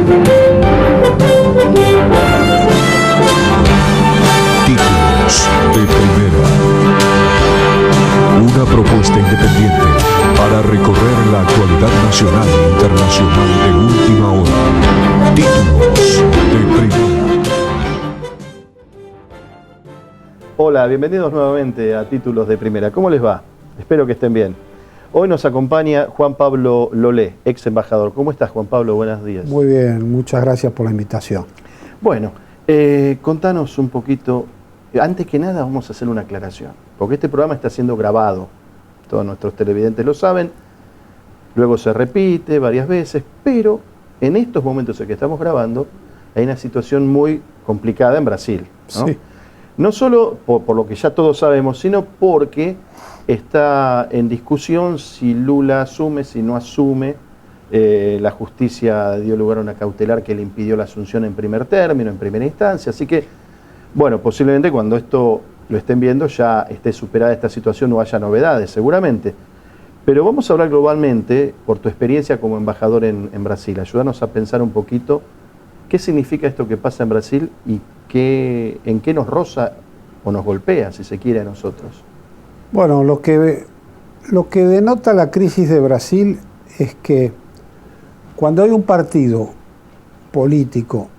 Títulos de Primera. Una propuesta independiente para recorrer la actualidad nacional e internacional de última hora. Títulos de Primera. Hola, bienvenidos nuevamente a Títulos de Primera. ¿Cómo les va? Espero que estén bien. Hoy nos acompaña Juan Pablo Lolé, ex embajador. ¿Cómo estás, Juan Pablo? Buenos días. Muy bien, muchas gracias por la invitación. Bueno, contanos un poquito. Antes que nada vamos a hacer una aclaración, porque este programa está siendo grabado. Todos nuestros televidentes lo saben. Luego se repite varias veces, pero en estos momentos en que estamos grabando hay una situación muy complicada en Brasil, ¿no? Sí. No solo por lo que ya todos sabemos, sino porque está en discusión si Lula asume, si no asume. La justicia dio lugar a una cautelar que le impidió la asunción en primer término, en primera instancia. Así que, bueno, posiblemente cuando esto lo estén viendo ya esté superada esta situación o haya novedades, seguramente. Pero vamos a hablar globalmente, por tu experiencia como embajador en Brasil. Ayúdanos a pensar un poquito qué significa esto que pasa en Brasil y en qué nos roza o nos golpea, si se quiere, a nosotros. Bueno, lo que denota la crisis de Brasil es que cuando hay un partido político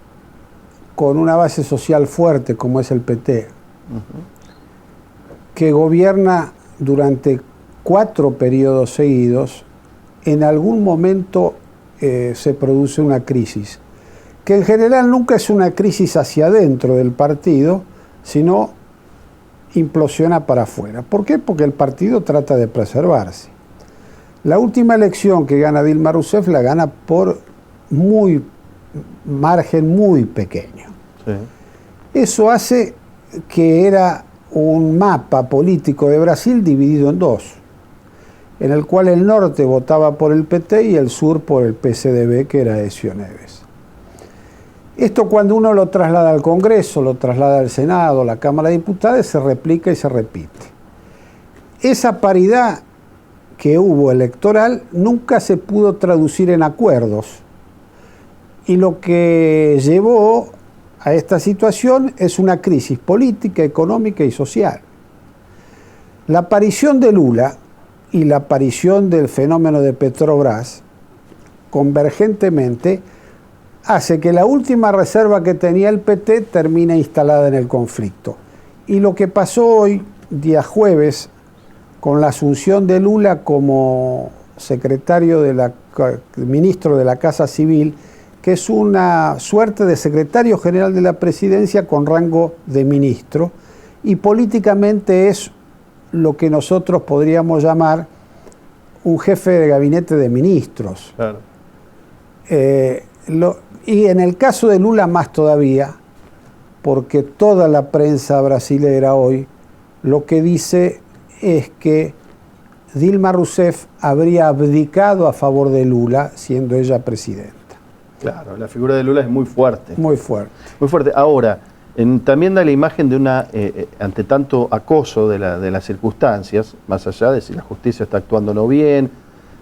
con una base social fuerte como es el PT, que gobierna durante 4 periodos seguidos, en algún momento se produce una crisis, que en general nunca es una crisis hacia adentro del partido, sino implosiona para afuera. ¿Por qué? Porque el partido trata de preservarse. La última elección que gana Dilma Rousseff la gana por margen muy pequeño. Sí. Eso hace que era un mapa político de Brasil dividido en dos, en el cual el norte votaba por el PT y el sur por el PCDB, que era Aécio Neves. Esto, cuando uno lo traslada al Congreso, lo traslada al Senado, la Cámara de Diputados, se replica y se repite. Esa paridad que hubo electoral nunca se pudo traducir en acuerdos, y lo que llevó a esta situación es una crisis política, económica y social. La aparición de Lula y la aparición del fenómeno de Petrobras, convergentemente, hace que la última reserva que tenía el PT termine instalada en el conflicto. Y lo que pasó hoy, día jueves, con la asunción de Lula como ministro de la Casa Civil, que es una suerte de secretario general de la presidencia con rango de ministro, y políticamente es lo que nosotros podríamos llamar un jefe de gabinete de ministros. Claro. Y en el caso de Lula más todavía, porque toda la prensa brasilera hoy lo que dice es que Dilma Rousseff habría abdicado a favor de Lula siendo ella presidenta. Claro, la figura de Lula es muy fuerte. Muy fuerte. Muy fuerte. Ahora, también da la imagen de una, ante tanto acoso de las circunstancias, más allá de si la justicia está actuando no bien,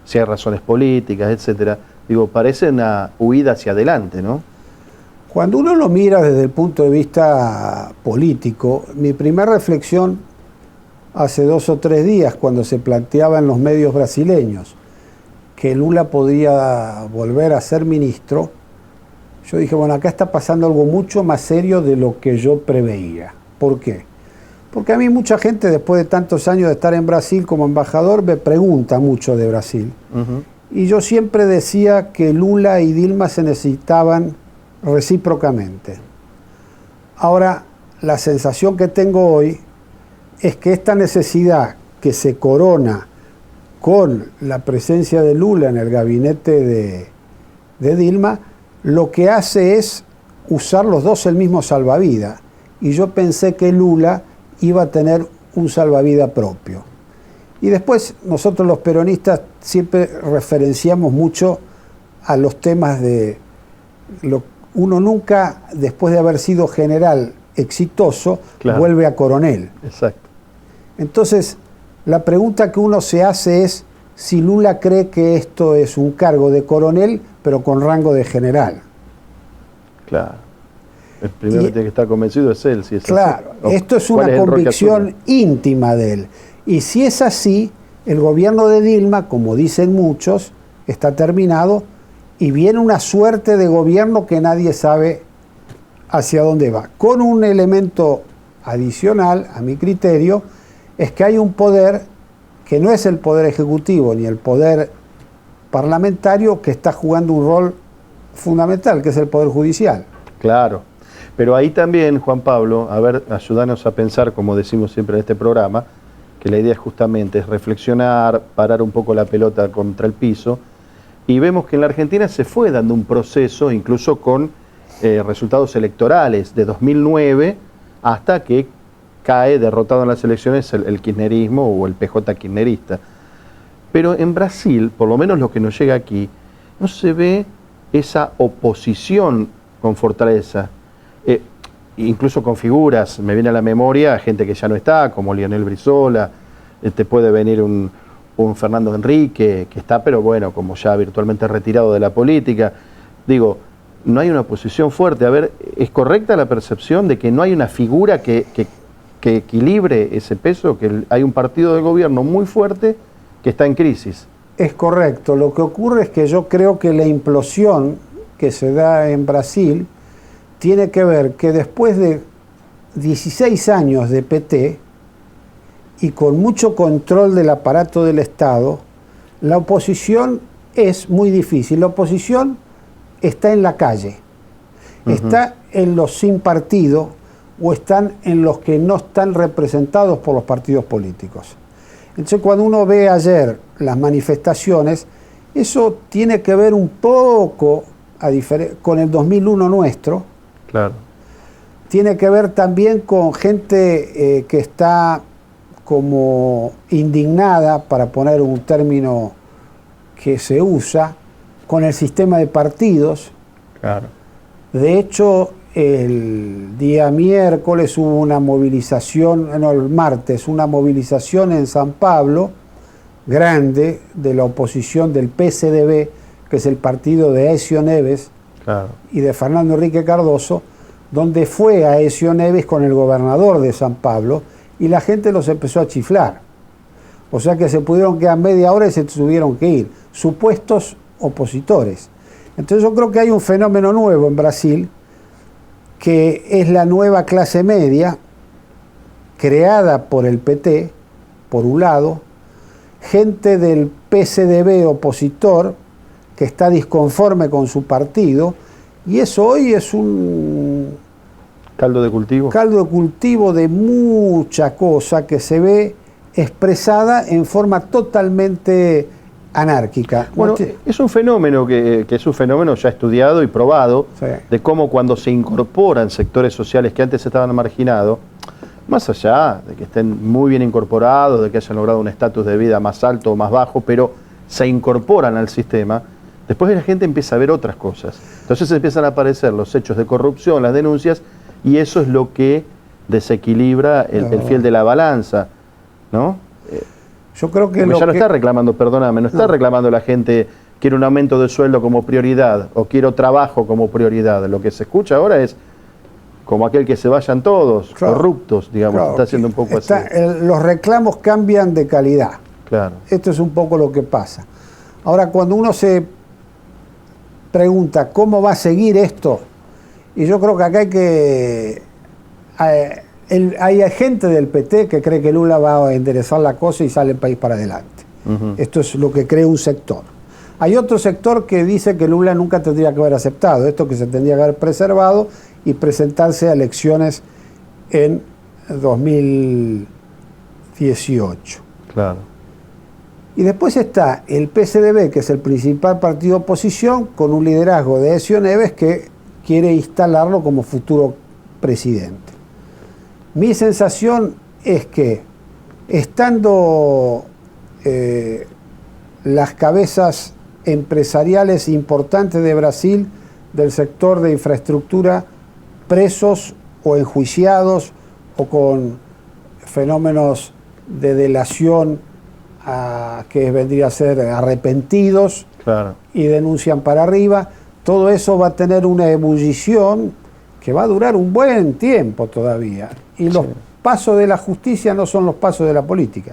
si hay razones políticas, etcétera. Digo, parece una huida hacia adelante, ¿no? Cuando uno lo mira desde el punto de vista político, mi primera reflexión hace 2 o 3 días, cuando se planteaba en los medios brasileños que Lula podía volver a ser ministro, yo dije, bueno, acá está pasando algo mucho más serio de lo que yo preveía. ¿Por qué? Porque a mí mucha gente, después de tantos años de estar en Brasil como embajador, me pregunta mucho de Brasil. Y yo siempre decía que Lula y Dilma se necesitaban recíprocamente. Ahora, la sensación que tengo hoy es que esta necesidad que se corona con la presencia de Lula en el gabinete de Dilma, lo que hace es usar los dos el mismo salvavidas. Y yo pensé que Lula iba a tener un salvavidas propio. Y después nosotros los peronistas siempre referenciamos mucho a los temas de... uno nunca, después de haber sido general exitoso, claro, vuelve a coronel. Exacto. Entonces, la pregunta que uno se hace es si Lula cree que esto es un cargo de coronel, pero con rango de general. Claro. El primero que tiene que estar convencido es él. Si es claro, así. esto es ¿Cuál una el rol que convicción asume? íntima de él. Y si es así, el gobierno de Dilma, como dicen muchos, está terminado y viene una suerte de gobierno que nadie sabe hacia dónde va. Con un elemento adicional, a mi criterio, es que hay un poder que no es el poder ejecutivo ni el poder parlamentario que está jugando un rol fundamental, que es el poder judicial. Claro. Pero ahí también, Juan Pablo, a ver, ayúdanos a pensar, como decimos siempre en este programa, que la idea justamente es reflexionar, parar un poco la pelota contra el piso, y vemos que en la Argentina se fue dando un proceso, incluso con resultados electorales de 2009, hasta que cae derrotado en las elecciones el kirchnerismo o el PJ kirchnerista. Pero en Brasil, por lo menos lo que nos llega aquí, no se ve esa oposición con fortaleza. Incluso con figuras, me viene a la memoria gente que ya no está, como Lionel Brizola, te puede venir un Fernando Henrique, que está, pero bueno, como ya virtualmente retirado de la política. Digo, no hay una oposición fuerte. A ver, ¿es correcta la percepción de que no hay una figura que equilibre ese peso, que hay un partido de gobierno muy fuerte que está en crisis? Es correcto. Lo que ocurre es que yo creo que la implosión que se da en Brasil tiene que ver que después de 16 años de PT y con mucho control del aparato del Estado, la oposición es muy difícil. La oposición está en la calle, está en los sin partido o están en los que no están representados por los partidos políticos. Entonces, cuando uno ve ayer las manifestaciones, eso tiene que ver un poco con el 2001 nuestro. Claro. Tiene que ver también con gente que está como indignada, para poner un término que se usa, con el sistema de partidos. Claro. De hecho, el día miércoles hubo una movilización, no, el martes, una movilización en San Pablo, grande, de la oposición del PSDB, que es el partido de Aécio Neves, Claro. y de Fernando Henrique Cardoso, donde fue Aécio Neves con el gobernador de San Pablo, y la gente los empezó a chiflar. O sea que se pudieron quedar media hora y se tuvieron que ir, supuestos opositores. Entonces yo creo que hay un fenómeno nuevo en Brasil, que es la nueva clase media, creada por el PT, por un lado, gente del PSDB opositor, que está disconforme con su partido, y eso hoy es un Caldo de cultivo. caldo de cultivo de mucha cosa que se ve expresada en forma totalmente anárquica. Bueno, es un fenómeno que es un fenómeno ya estudiado y probado, Sí. de cómo cuando se incorporan sectores sociales que antes estaban marginados, más allá de que estén muy bien incorporados, de que hayan logrado un estatus de vida más alto o más bajo, pero se incorporan al sistema, después la gente empieza a ver otras cosas. Entonces empiezan a aparecer los hechos de corrupción, las denuncias, y eso es lo que desequilibra el fiel de la balanza, ¿no? Yo creo que Porque ya no está reclamando, perdóname, no está reclamando la gente, quiere un aumento de sueldo como prioridad, o quiero trabajo como prioridad. Lo que se escucha ahora es como aquel que se vayan todos, Claro, corruptos, digamos, claro, está haciendo un poco así. los reclamos cambian de calidad. Claro. Esto es un poco lo que pasa. Ahora, cuando uno se pregunta cómo va a seguir esto, y yo creo que acá hay gente del PT que cree que Lula va a enderezar la cosa y sale el país para adelante. Esto es lo que cree un sector. Hay otro sector que dice que Lula nunca tendría que haber aceptado esto, que se tendría que haber preservado y presentarse a elecciones en 2018. Claro. Y después está el PSDB, que es el principal partido de oposición, con un liderazgo de Aécio Neves que quiere instalarlo como futuro presidente. Mi sensación es que, estando las cabezas empresariales importantes de Brasil, del sector de infraestructura, presos o enjuiciados o con fenómenos de delación que vendría a ser arrepentidos, Claro. y denuncian para arriba, todo eso va a tener una ebullición que va a durar un buen tiempo todavía. Y los pasos de la justicia no son los pasos de la política.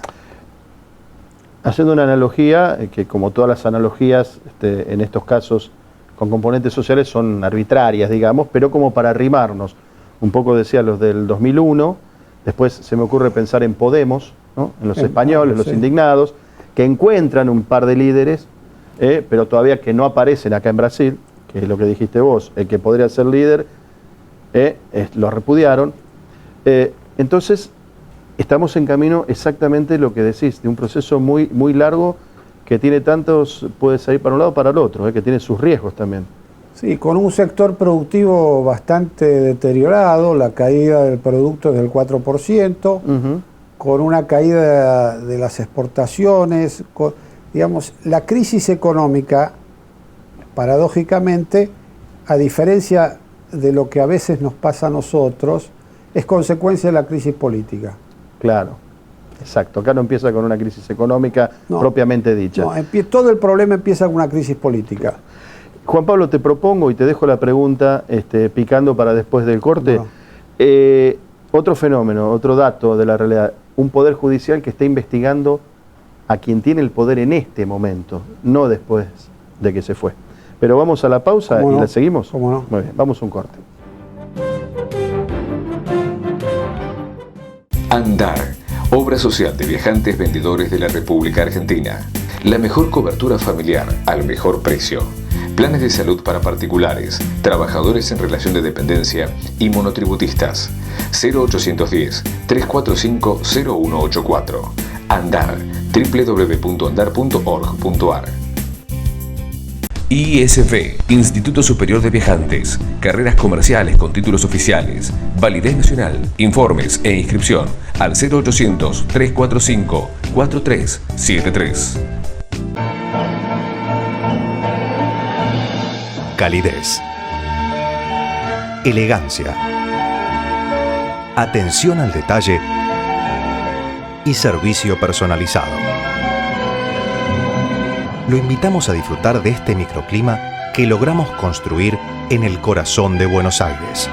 Haciendo una analogía, que como todas las analogías en estos casos con componentes sociales son arbitrarias, digamos, pero como para arrimarnos. Un poco decía los del 2001, después se me ocurre pensar en Podemos, ¿no? En los españoles, los indignados, que encuentran un par de líderes, pero todavía que no aparecen acá en Brasil, que es lo que dijiste vos, el que podría ser líder, lo repudiaron. Entonces, estamos en camino exactamente lo que decís, de un proceso muy, muy largo que tiene tantos, puede salir para un lado o para el otro, que tiene sus riesgos también. Sí, con un sector productivo bastante deteriorado, la caída del producto es del 4%, con una caída de las exportaciones, digamos, la crisis económica, paradójicamente, a diferencia de lo que a veces nos pasa a nosotros, es consecuencia de la crisis política. Claro, exacto. Acá no empieza con una crisis económica propiamente dicha. No, todo el problema empieza con una crisis política. Juan Pablo, te propongo y te dejo la pregunta picando para después del corte. No. Otro fenómeno, otro dato de la realidad, un poder judicial que está investigando a quien tiene el poder en este momento, no después de que se fue. Pero vamos a la pausa y la seguimos. ¿Cómo no? Muy bien, vamos a un corte. Andar, obra social de viajantes vendedores de la República Argentina. La mejor cobertura familiar al mejor precio. Planes de salud para particulares, trabajadores en relación de dependencia y monotributistas. 0810-345-0184. Andar, www.andar.org.ar. ISV, Instituto Superior de Viajantes. Carreras comerciales con títulos oficiales. Validez nacional. Informes e inscripción al 0800-345-4373. Calidez, elegancia, atención al detalle y servicio personalizado. Lo invitamos a disfrutar de este microclima que logramos construir en el corazón de Buenos Aires.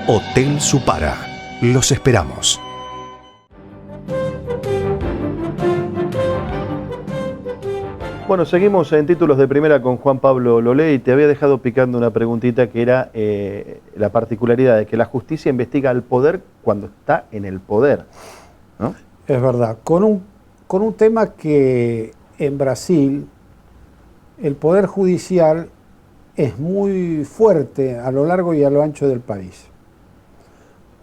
Hotel Supara. Los esperamos. Bueno, seguimos en Títulos de Primera con Juan Pablo Lolé y te había dejado picando una preguntita que era la particularidad de que la justicia investiga al poder cuando está en el poder, ¿no? Es verdad, con un tema que en Brasil el poder judicial es muy fuerte a lo largo y a lo ancho del país.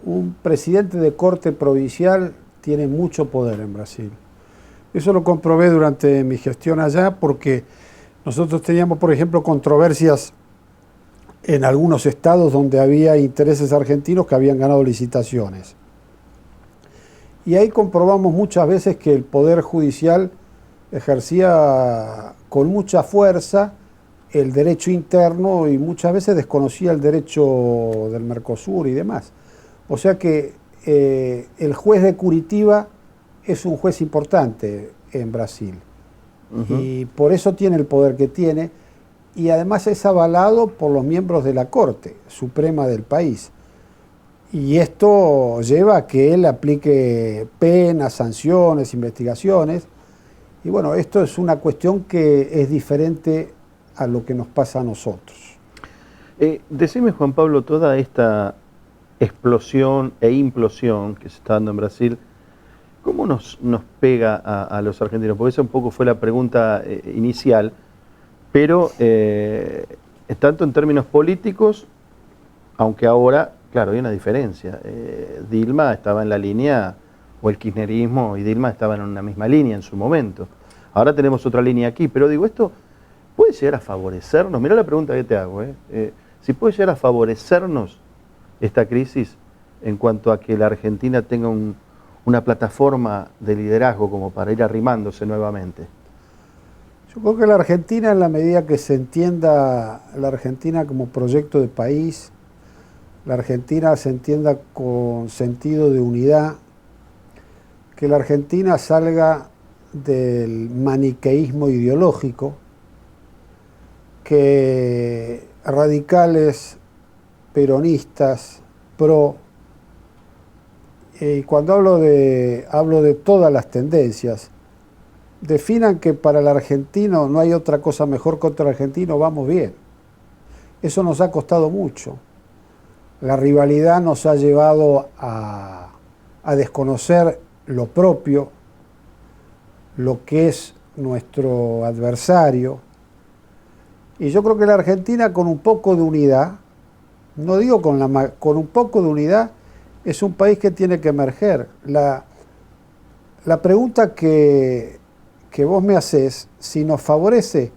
Un presidente de corte provincial tiene mucho poder en Brasil. Eso lo comprobé durante mi gestión allá porque nosotros teníamos, por ejemplo, controversias en algunos estados donde había intereses argentinos que habían ganado licitaciones. Y ahí comprobamos muchas veces que el Poder Judicial ejercía con mucha fuerza el derecho interno y muchas veces desconocía el derecho del Mercosur y demás. O sea que el juez de Curitiba es un juez importante en Brasil. Y por eso tiene el poder que tiene y además es avalado por los miembros de la Corte Suprema del país. Y esto lleva a que él aplique penas, sanciones, investigaciones. Y bueno, esto es una cuestión que es diferente a lo que nos pasa a nosotros. Decime, Juan Pablo, toda esta explosión e implosión que se está dando en Brasil, ¿cómo nos pega a los argentinos? Porque esa un poco fue la pregunta inicial, pero tanto en términos políticos, aunque ahora, claro, hay una diferencia. Dilma estaba en la línea, o el kirchnerismo y Dilma estaban en una misma línea en su momento. Ahora tenemos otra línea aquí, pero digo, ¿esto puede llegar a favorecernos? Mirá la pregunta que te hago, si puede llegar a favorecernos esta crisis en cuanto a que la Argentina tenga una plataforma de liderazgo como para ir arrimándose nuevamente. Yo creo que la Argentina, en la medida que se entienda la Argentina como proyecto de país, la Argentina se entienda con sentido de unidad, que la Argentina salga del maniqueísmo ideológico, que radicales, peronistas, y cuando hablo de todas las tendencias, definan que para el argentino no hay otra cosa mejor contra el argentino, vamos bien. Eso nos ha costado mucho. La rivalidad nos ha llevado a desconocer lo propio, lo que es nuestro adversario. Y yo creo que la Argentina, con un poco de unidad, no digo con un poco de unidad, es un país que tiene que emerger. La pregunta que vos me hacés, si nos favorece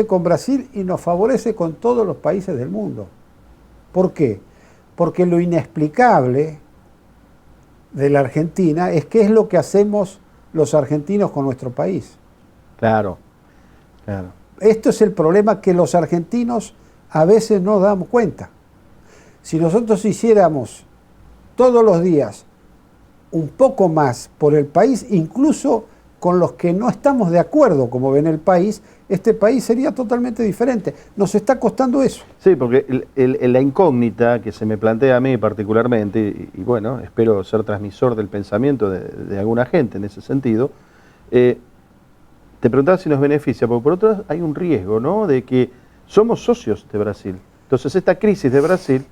con Brasil y nos favorece con todos los países del mundo. ¿Por qué? Porque lo inexplicable de la Argentina es qué es lo que hacemos los argentinos con nuestro país. Claro, claro. Esto es el problema que los argentinos a veces no damos cuenta. Si nosotros hiciéramos todos los días un poco más por el país, incluso con los que no estamos de acuerdo como ven el país, este país sería totalmente diferente. Nos está costando eso. Sí, porque la incógnita que se me plantea a mí particularmente, y bueno, espero ser transmisor del pensamiento de alguna gente en ese sentido, te preguntaba si nos beneficia, porque por otro lado hay un riesgo, ¿no?, de que somos socios de Brasil. Entonces esta crisis de Brasil,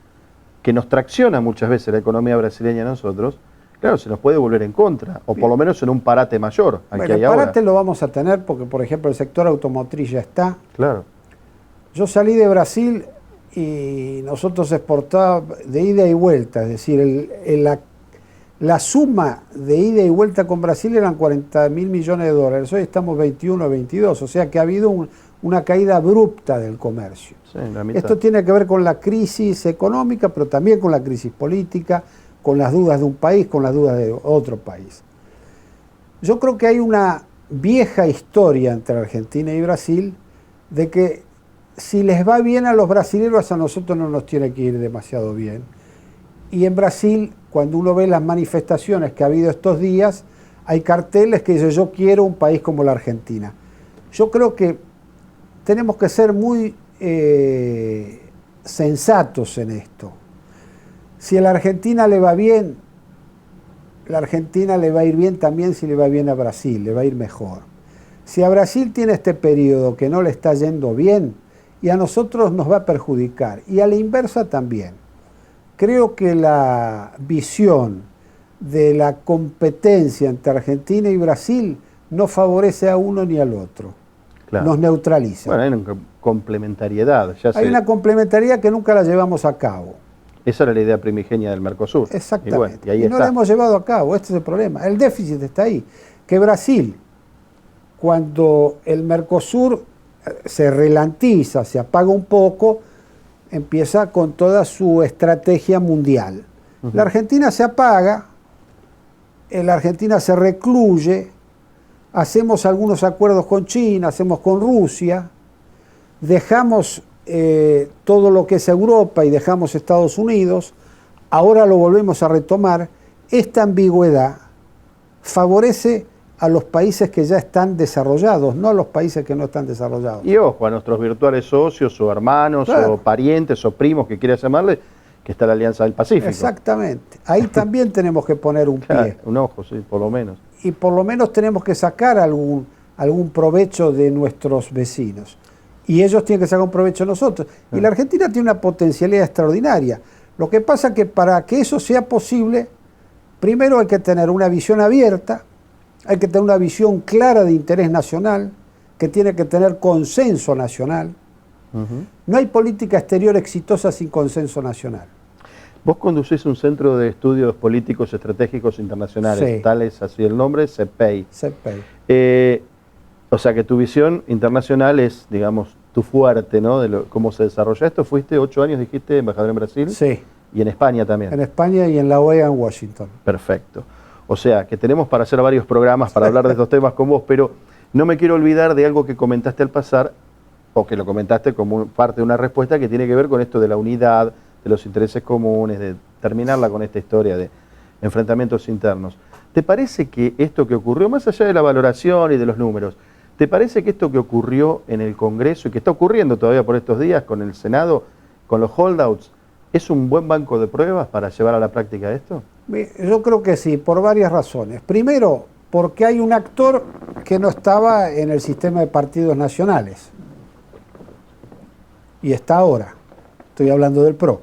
que nos tracciona muchas veces la economía brasileña a nosotros, claro, se nos puede volver en contra, o por lo menos en un parate mayor al que hay ahora. El parate lo vamos a tener porque, por ejemplo, el sector automotriz ya está. Claro. Yo salí de Brasil y nosotros exportábamos de ida y vuelta, es decir, la suma de ida y vuelta con Brasil eran 40.000 millones de dólares, hoy estamos 21, 22, o sea que ha habido una caída abrupta del comercio. Sí, la mitad. Esto tiene que ver con la crisis económica, pero también con la crisis política, con las dudas de un país, con las dudas de otro país. Yo creo que hay una vieja historia entre Argentina y Brasil de que si les va bien a los brasileños, a nosotros no nos tiene que ir demasiado bien. Y en Brasil, cuando uno ve las manifestaciones que ha habido estos días, hay carteles que dicen yo quiero un país como la Argentina. Yo creo que tenemos que ser muy sensatos en esto. Si a la Argentina le va bien, la Argentina le va a ir bien también si le va bien a Brasil, le va a ir mejor. Si a Brasil tiene este periodo que no le está yendo bien, y a nosotros nos va a perjudicar, y a la inversa también. Creo que la visión de la competencia entre Argentina y Brasil no favorece a uno ni al otro. Claro. Nos neutraliza. Bueno, hay una complementariedad. Hay una complementariedad que nunca la llevamos a cabo. Esa era la idea primigenia del Mercosur. Exactamente. Y no la hemos llevado a cabo, este es el problema. El déficit está ahí. Que Brasil, cuando el Mercosur se relantiza, se apaga un poco, empieza con toda su estrategia mundial. La Argentina se apaga, la Argentina se recluye, hacemos algunos acuerdos con China, hacemos con Rusia, dejamos todo lo que es Europa y dejamos Estados Unidos, ahora lo volvemos a retomar. Esta ambigüedad favorece a los países que ya están desarrollados, no a los países que no están desarrollados. Y ojo, a nuestros virtuales socios o hermanos, claro, o parientes o primos que quieras llamarle, que está la Alianza del Pacífico. Exactamente. Ahí también tenemos que poner un pie. Un ojo, sí, por lo menos. Y por lo menos tenemos que sacar algún provecho de nuestros vecinos. Y ellos tienen que sacar un provecho de nosotros. Y la Argentina tiene una potencialidad extraordinaria. Lo que pasa es que para que eso sea posible, primero hay que tener una visión abierta, hay que tener una visión clara de interés nacional, que tiene que tener consenso nacional. No hay política exterior exitosa sin consenso nacional. Vos conducís un centro de estudios políticos estratégicos internacionales, sí, tal es así el nombre, CEPEI. CEPEI. O sea que tu visión internacional es, digamos, tu fuerte, ¿no? De cómo se desarrolla esto. Fuiste 8 años, dijiste, embajador en Brasil. Sí. Y en España también. En España y en la OEA en Washington. Perfecto. O sea que tenemos para hacer varios programas para hablar de estos temas con vos, pero no me quiero olvidar de algo que comentaste al pasar, o que lo comentaste como parte de una respuesta que tiene que ver con esto de la unidad, de los intereses comunes, de terminarla con esta historia de enfrentamientos internos. ¿Te parece que esto que ocurrió, más allá de la valoración y de los números, ¿te parece que esto que ocurrió en el Congreso y que está ocurriendo todavía por estos días con el Senado, con los holdouts, es un buen banco de pruebas para llevar a la práctica esto? Yo creo que sí, por varias razones. Primero, porque hay un actor que no estaba en el sistema de partidos nacionales. Y está ahora. Estoy hablando del PRO.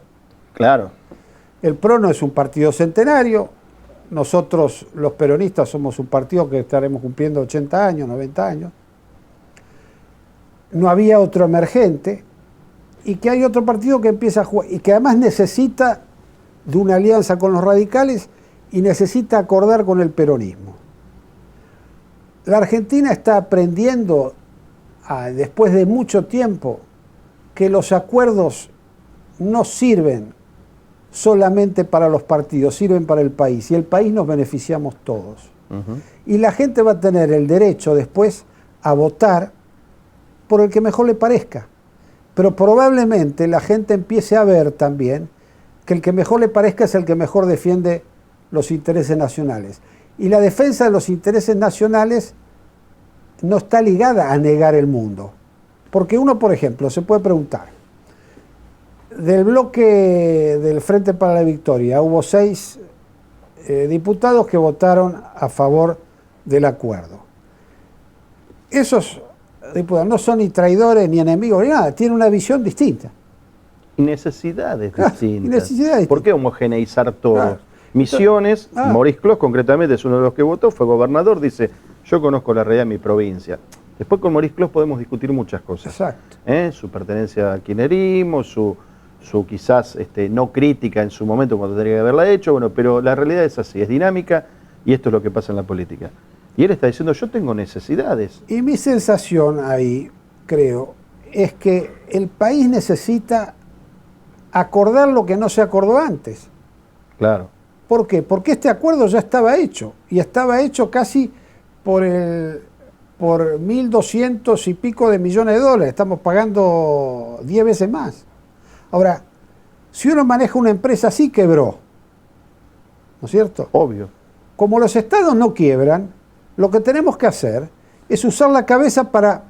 Claro. El PRO no es un partido centenario. Nosotros, los peronistas, somos un partido que estaremos cumpliendo 80 años, 90 años. No había otro emergente. Y que hay otro partido que empieza a jugar. Y que además necesita de una alianza con los radicales y necesita acordar con el peronismo. La Argentina está aprendiendo, después de mucho tiempo, que los acuerdos no sirven solamente para los partidos, sirven para el país. Y el país nos beneficiamos todos. Y la gente va a tener el derecho después a votar por el que mejor le parezca. Pero probablemente la gente empiece a ver también que el que mejor le parezca es el que mejor defiende los intereses nacionales. Y la defensa de los intereses nacionales no está ligada a negar el mundo. Porque uno, por ejemplo, se puede preguntar, del bloque del Frente para la Victoria hubo 6 diputados que votaron a favor del acuerdo. Esos diputados no son ni traidores ni enemigos ni nada, tienen una visión distinta. Y necesidades distintas. Y necesidades distintas. ¿Por qué homogeneizar todo? Claro. Misiones, Maurice Clos concretamente es uno de los que votó, fue gobernador, dice, yo conozco la realidad de mi provincia. Después con Maurice Clos podemos discutir muchas cosas. Exacto. Su pertenencia al kirchnerismo, su quizás no crítica en su momento cuando tenía que haberla hecho, bueno, pero la realidad es así, es dinámica y esto es lo que pasa en la política. Y él está diciendo, yo tengo necesidades. Y mi sensación ahí, creo, es que el país necesita acordar lo que no se acordó antes. Claro. ¿Por qué? Porque este acuerdo ya estaba hecho, y estaba hecho casi por 1.200 y pico de millones de dólares. Estamos pagando 10 veces más. Ahora, si uno maneja una empresa así, quebró. ¿No es cierto? Obvio. Como los estados no quiebran, lo que tenemos que hacer es usar la cabeza para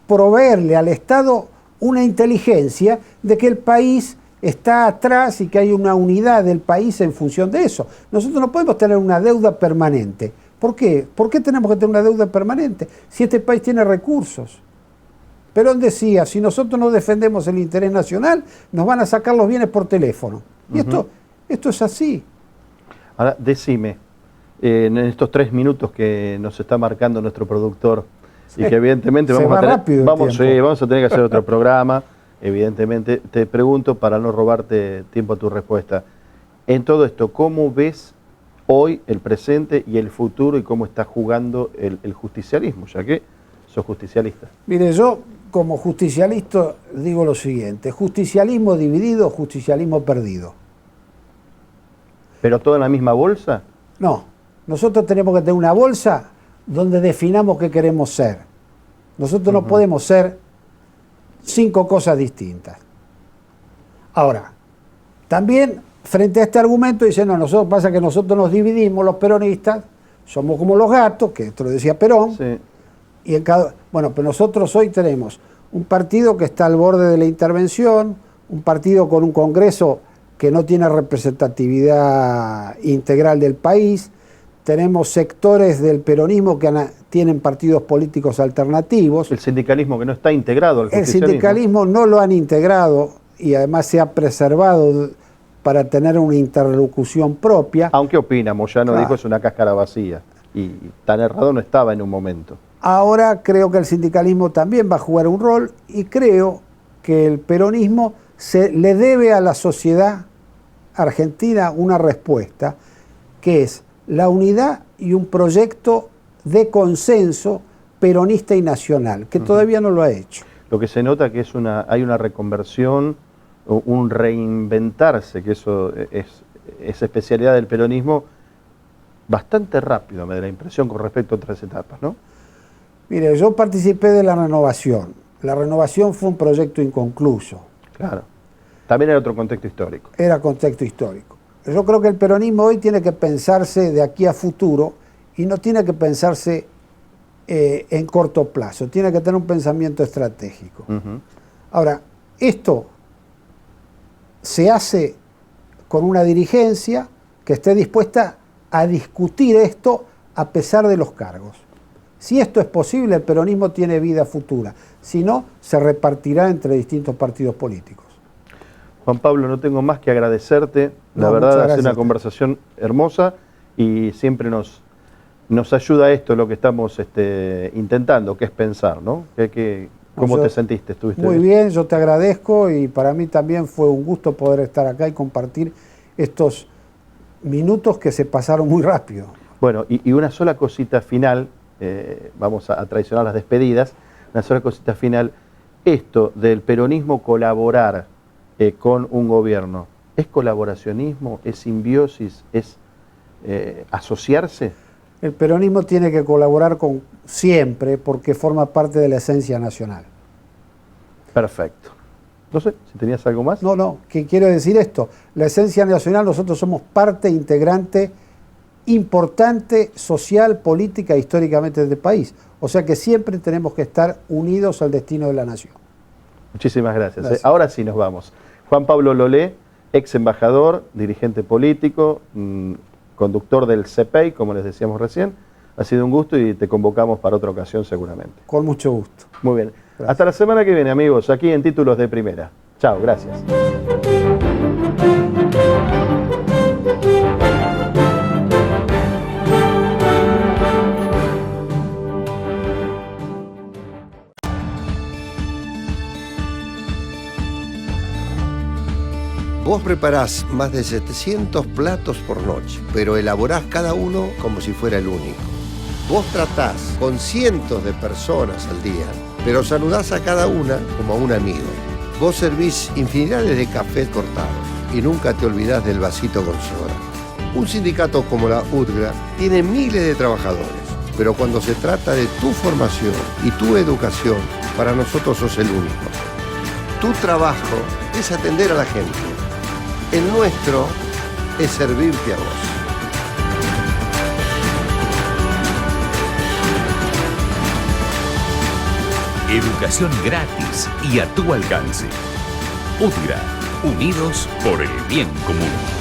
proveerle al Estado una inteligencia de que el país está atrás y que hay una unidad del país en función de eso. Nosotros no podemos tener una deuda permanente. ¿Por qué? ¿Por qué tenemos que tener una deuda permanente si este país tiene recursos? Perón decía, si nosotros no defendemos el interés nacional, nos van a sacar los bienes por teléfono. Y esto es así. Ahora, decime, en estos 3 minutos que nos está marcando nuestro productor, y que evidentemente vamos a tener que hacer otro programa, evidentemente, te pregunto para no robarte tiempo a tu respuesta. En todo esto, ¿cómo ves hoy el presente y el futuro y cómo está jugando el justicialismo, ya que sos justicialista? Mire, yo como justicialista digo lo siguiente, justicialismo dividido, justicialismo perdido. ¿Pero todo en la misma bolsa? No, nosotros tenemos que tener una bolsa donde definamos qué queremos ser. Nosotros no podemos ser 5 cosas distintas. Ahora, también frente a este argumento dicen, no, pasa que nosotros nos dividimos, los peronistas, somos como los gatos, que esto lo decía Perón, Sí. y bueno, pero nosotros hoy tenemos un partido que está al borde de la intervención, un partido con un Congreso que no tiene representatividad integral del país, tenemos sectores del peronismo que tienen partidos políticos alternativos. El sindicalismo que no está integrado al El justicialismo. sindicalismo no lo han integrado y además se ha preservado para tener una interlocución propia. Aunque opina, Moyano Claro. dijo es una cáscara vacía. Y tan errado no estaba en un momento. Ahora creo que el sindicalismo también va a jugar un rol y creo que el peronismo le debe a la sociedad argentina una respuesta que es la unidad y un proyecto de consenso peronista y nacional, que todavía no lo ha hecho. Lo que se nota que hay una reconversión, un reinventarse, que eso es especialidad del peronismo, bastante rápido, me da la impresión, con respecto a otras etapas, ¿no? Mire, yo participé de la renovación. La renovación fue un proyecto inconcluso. Claro. También era otro contexto histórico. Era contexto histórico. Yo creo que el peronismo hoy tiene que pensarse de aquí a futuro y no tiene que pensarse en corto plazo, tiene que tener un pensamiento estratégico. Ahora, esto se hace con una dirigencia que esté dispuesta a discutir esto a pesar de los cargos. Si esto es posible, el peronismo tiene vida futura. Si no, se repartirá entre distintos partidos políticos. Juan Pablo, no tengo más que agradecerte. La verdad, ha sido una conversación hermosa y siempre nos ayuda esto, lo que estamos intentando, que es pensar, ¿no? ¿Cómo te sentiste? ¿Estuviste muy bien, yo te agradezco y para mí también fue un gusto poder estar acá y compartir estos minutos que se pasaron muy rápido. Bueno, y una sola cosita final, vamos a traicionar las despedidas, una sola cosita final, esto del peronismo colaborar con un gobierno, ¿es colaboracionismo, es simbiosis, es asociarse? El peronismo tiene que colaborar siempre porque forma parte de la esencia nacional. Perfecto. No sé, si tenías algo más. No, ¿qué quiero decir esto? La esencia nacional, nosotros somos parte integrante importante social, política e históricamente del país. O sea que siempre tenemos que estar unidos al destino de la nación. Muchísimas gracias. Ahora sí nos vamos. Juan Pablo Lolé, ex embajador, dirigente político, conductor del CPEI, como les decíamos recién. Ha sido un gusto y te convocamos para otra ocasión seguramente. Con mucho gusto. Muy bien. Gracias. Hasta la semana que viene, amigos, aquí en Títulos de Primera. Chao, gracias. Vos preparás más de 700 platos por noche, pero elaborás cada uno como si fuera el único. Vos tratás con cientos de personas al día, pero saludás a cada una como a un amigo. Vos servís infinidades de cafés cortados y nunca te olvidás del vasito con soda. Un sindicato como la UTGRA tiene miles de trabajadores, pero cuando se trata de tu formación y tu educación, para nosotros sos el único. Tu trabajo es atender a la gente. El nuestro es servirte a vos. Educación gratis y a tu alcance. UTGRA, unidos por el bien común.